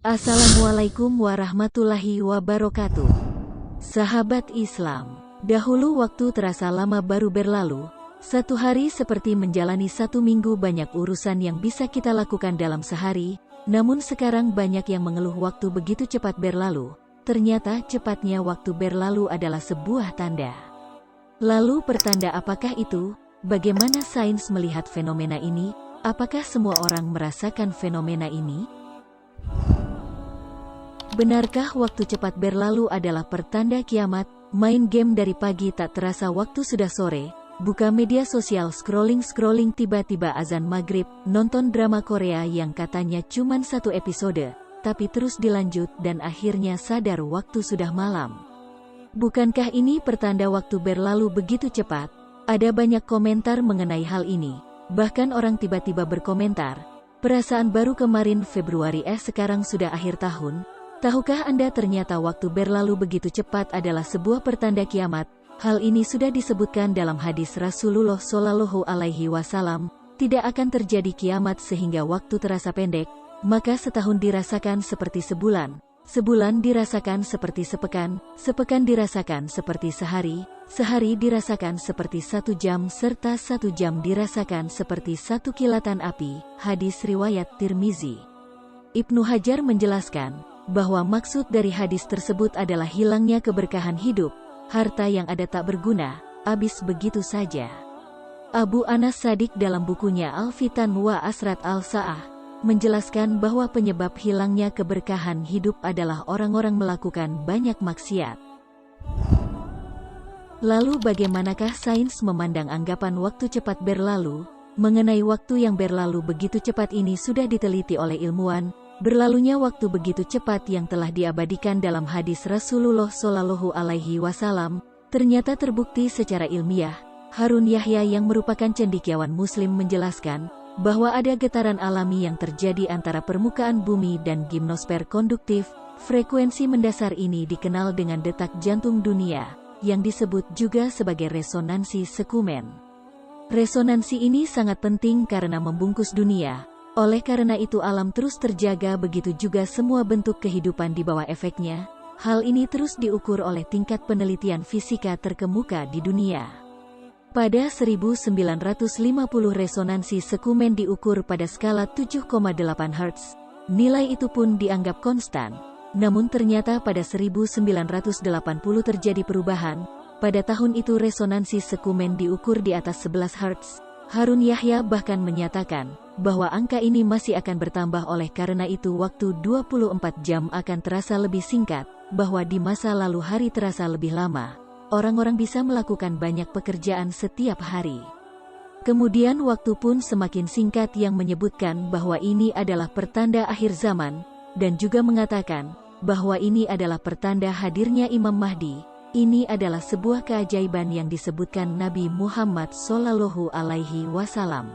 Assalamualaikum warahmatullahi wabarakatuh. Sahabat Islam, dahulu waktu terasa lama baru berlalu. Satu hari seperti menjalani satu minggu, banyak urusan yang bisa kita lakukan dalam sehari. Namun sekarang banyak yang mengeluh waktu begitu cepat berlalu. Ternyata cepatnya waktu berlalu adalah sebuah tanda. Lalu pertanda apakah itu? Bagaimana sains melihat fenomena ini? Apakah semua orang merasakan fenomena ini? Benarkah waktu cepat berlalu adalah pertanda kiamat? Main game dari pagi tak terasa waktu sudah sore. Buka media sosial scrolling tiba-tiba azan maghrib. Nonton drama Korea yang katanya cuman satu episode, tapi terus dilanjut dan akhirnya sadar waktu sudah malam. Bukankah ini pertanda waktu berlalu begitu cepat? Ada banyak komentar mengenai hal ini. Bahkan orang tiba-tiba berkomentar, perasaan baru kemarin Februari sekarang sudah akhir tahun. Tahukah Anda ternyata waktu berlalu begitu cepat adalah sebuah pertanda kiamat? Hal ini sudah disebutkan dalam hadis Rasulullah Shallallahu Alaihi Wasallam. Tidak akan terjadi kiamat sehingga waktu terasa pendek, maka setahun dirasakan seperti sebulan, sebulan dirasakan seperti sepekan, sepekan dirasakan seperti sehari, sehari dirasakan seperti 1 jam, serta 1 jam dirasakan seperti 1 kilatan api. Hadis riwayat Tirmizi. Ibnu Hajar menjelaskan bahwa maksud dari hadis tersebut adalah hilangnya keberkahan hidup, harta yang ada tak berguna, habis begitu saja. Abu Anas Shadiq dalam bukunya Al-Fitan wa Asrat Al-Sa'ah menjelaskan bahwa penyebab hilangnya keberkahan hidup adalah orang-orang melakukan banyak maksiat. Lalu bagaimanakah sains memandang anggapan waktu cepat berlalu? Mengenai waktu yang berlalu begitu cepat ini sudah diteliti oleh ilmuwan. Berlalunya waktu begitu cepat yang telah diabadikan dalam hadis Rasulullah Shallallahu Alaihi Wasallam ternyata terbukti secara ilmiah. Harun Yahya yang merupakan cendekiawan Muslim menjelaskan bahwa ada getaran alami yang terjadi antara permukaan bumi dan gimnosfer konduktif. Frekuensi mendasar ini dikenal dengan detak jantung dunia, yang disebut juga sebagai resonansi sekumen. Resonansi ini sangat penting karena membungkus dunia. Oleh karena itu alam terus terjaga, begitu juga semua bentuk kehidupan di bawah efeknya. Hal ini terus diukur oleh tingkat penelitian fisika terkemuka di dunia. Pada 1950 resonansi sekumen diukur pada skala 7,8 Hz. Nilai itu pun dianggap konstan. Namun ternyata pada 1980 terjadi perubahan. Pada tahun itu resonansi sekumen diukur di atas 11 Hz. Harun Yahya bahkan menyatakan bahwa angka ini masih akan bertambah, oleh karena itu waktu 24 jam akan terasa lebih singkat, bahwa di masa lalu hari terasa lebih lama. Orang-orang bisa melakukan banyak pekerjaan setiap hari. Kemudian waktu pun semakin singkat, yang menyebutkan bahwa ini adalah pertanda akhir zaman, dan juga mengatakan bahwa ini adalah pertanda hadirnya Imam Mahdi. Ini adalah sebuah keajaiban yang disebutkan Nabi Muhammad Shallallahu Alaihi Wasallam.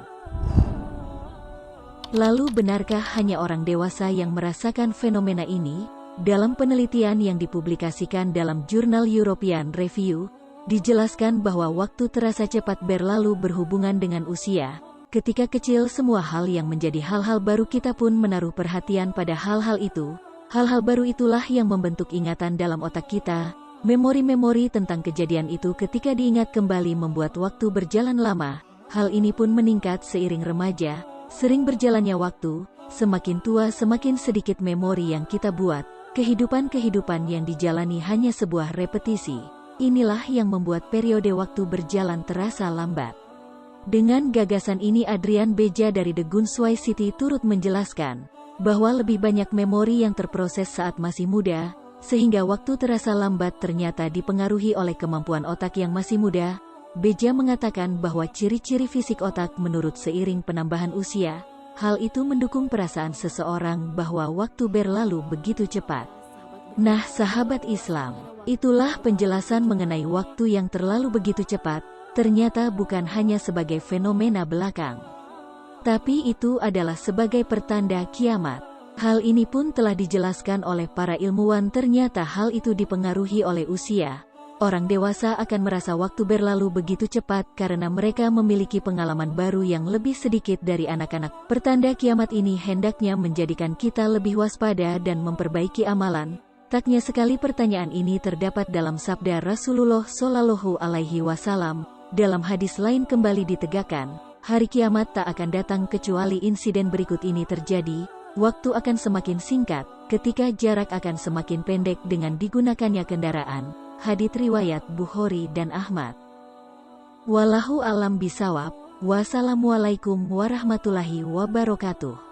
Lalu benarkah hanya orang dewasa yang merasakan fenomena ini? Dalam penelitian yang dipublikasikan dalam jurnal European Review, dijelaskan bahwa waktu terasa cepat berlalu berhubungan dengan usia. Ketika kecil semua hal yang menjadi hal-hal baru, kita pun menaruh perhatian pada hal-hal itu. Hal-hal baru itulah yang membentuk ingatan dalam otak kita. Memori-memori tentang kejadian itu ketika diingat kembali membuat waktu berjalan lama. Hal ini pun meningkat seiring remaja. Sering berjalannya waktu, semakin tua semakin sedikit memori yang kita buat. Kehidupan-kehidupan yang dijalani hanya sebuah repetisi. Inilah yang membuat periode waktu berjalan terasa lambat. Dengan gagasan ini Adrian Beja dari The Gunsway City turut menjelaskan bahwa lebih banyak memori yang terproses saat masih muda, sehingga waktu terasa lambat ternyata dipengaruhi oleh kemampuan otak yang masih muda. Beja mengatakan bahwa ciri-ciri fisik otak menurut seiring penambahan usia, hal itu mendukung perasaan seseorang bahwa waktu berlalu begitu cepat. Nah, sahabat Islam, itulah penjelasan mengenai waktu yang terlalu begitu cepat, ternyata bukan hanya sebagai fenomena belakang, tapi itu adalah sebagai pertanda kiamat. Hal ini pun telah dijelaskan oleh para ilmuwan, ternyata hal itu dipengaruhi oleh usia. Orang dewasa akan merasa waktu berlalu begitu cepat karena mereka memiliki pengalaman baru yang lebih sedikit dari anak-anak. Pertanda kiamat ini hendaknya menjadikan kita lebih waspada dan memperbaiki amalan. Taknya sekali pertanyaan ini terdapat dalam sabda Rasulullah Shallallahu Alaihi Wasallam. Dalam hadis lain kembali ditegakkan, hari kiamat tak akan datang kecuali insiden berikut ini terjadi. Waktu akan semakin singkat, ketika jarak akan semakin pendek dengan digunakannya kendaraan. Hadits riwayat Bukhari dan Ahmad. Wallahu alam bisawab. Wassalamualaikum warahmatullahi wabarakatuh.